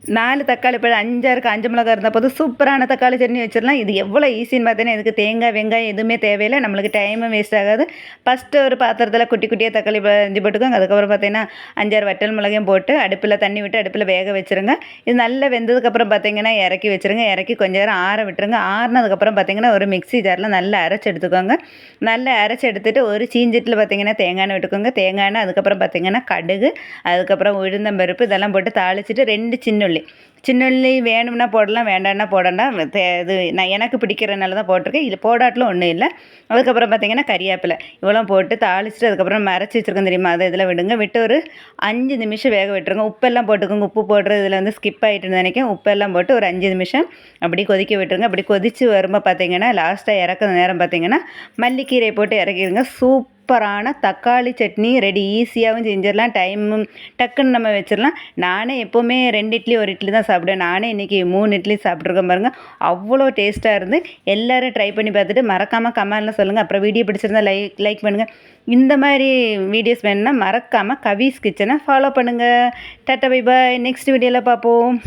4 தக்காளி பழம் 5 ஆறு காஞ்ச மிளகா இருந்தால் போதும் சூப்பரான தக்காளி சட்னி வச்சிடலாம். இது எவ்வளோ ஈஸின்னு பார்த்தீங்கன்னா இதுக்கு தேங்காய் வெங்காயம் எதுவுமே தேவையில்லை, நம்மளுக்கு டைமும் வேஸ்ட் ஆகாது. ஃபஸ்ட்டு ஒரு பாத்திரத்தில் குட்டி குட்டியாக தக்காளி அரிஞ்சு போட்டுக்கோங்க. அதுக்கப்புறம் பார்த்தீங்கன்னா 5 6 வட்டல் மிளகையும் போட்டு அடுப்பில் தண்ணி விட்டு அடுப்பில் வேக வச்சுருங்க. இது நல்லா வெந்ததுக்கப்புறம் பார்த்தீங்கன்னா இறக்கி வச்சுருங்க. இறக்கி கொஞ்சம் நேரம் ஆற விட்டுருங்க. ஆறினதுக்கப்புறம் பார்த்தீங்கன்னா ஒரு மிக்ஸி ஜாரில் நல்லா அரைச்சி எடுத்துக்கோங்க. நல்லா அரைச்சி எடுத்துகிட்டு ஒரு சீஞ்சட்டில் பார்த்தீங்கன்னா தேங்காய் எண்ணெய் விட்டுக்கோங்க. தேங்காய் எண்ணெய் அதுக்கப்புறம் பார்த்தீங்கன்னா கடுகு, அதுக்கப்புறம் உளுந்தம்பருப்பு இதெல்லாம் போட்டு தாளிச்சிட்டு 2 சின்னுள்ளி வேணும்னா போடலாம், வேண்டாம்னா போடண்டாம். இது நான் எனக்கு பிடிக்கிறதுனால தான் போட்டிருக்கேன். இது போடாட்டிலும் ஒன்றும் இல்லை. அதுக்கப்புறம் பார்த்தீங்கன்னா கறிவேப்பிலை இவ்வளோ போட்டு தாளிச்சிட்டு அதுக்கப்புறம் மறைச்சி வச்சுருக்கோம் தெரியுமா, அதை இதில் விடுங்க. விட்டு ஒரு 5 நிமிஷம் வேக விட்டுருங்க. உப்பெல்லாம் போட்டுக்கோங்க. உப்பு போடுறது இதில் வந்து ஸ்கிப் ஆகிட்டுன்னு நினைக்கிறேன். உப்பெல்லாம் போட்டு ஒரு 5 நிமிஷம் அப்படி கொதிக்க விட்டுருங்க. அப்படி கொதித்து வரும்போது பார்த்தீங்கன்னா லாஸ்ட்டாக இறக்குற நேரம் பார்த்தீங்கன்னா மல்லிக்கீரையை போட்டு இறக்கிடுங்க. சூப்பரான தக்காளி சட்னி ரெடி. ஈஸியாகவும் செஞ்சிடலாம், டைமும் டக்குன்னு நம்ம வச்சிடலாம். நானே எப்போவுமே 2 இட்லி 1 இட்லி தான் சாப்பிடுவேன். நானே இன்றைக்கி 3 இட்லி சாப்பிட்ருக்கேன் பாருங்கள். அவ்வளோ டேஸ்ட்டாக இருந்து எல்லோரும் ட்ரை பண்ணி பார்த்துட்டு மறக்காமல் கமெண்ட்டில் சொல்லுங்கள். அப்புறம் வீடியோ பிடிச்சிருந்தா லைக் பண்ணுங்கள். இந்த மாதிரி வீடியோஸ் வேணும்னா மறக்காமல் கவிஸ் கிச்சனை ஃபாலோ பண்ணுங்கள். Tata bye bye. நெக்ஸ்ட் வீடியோவில் பார்ப்போம்.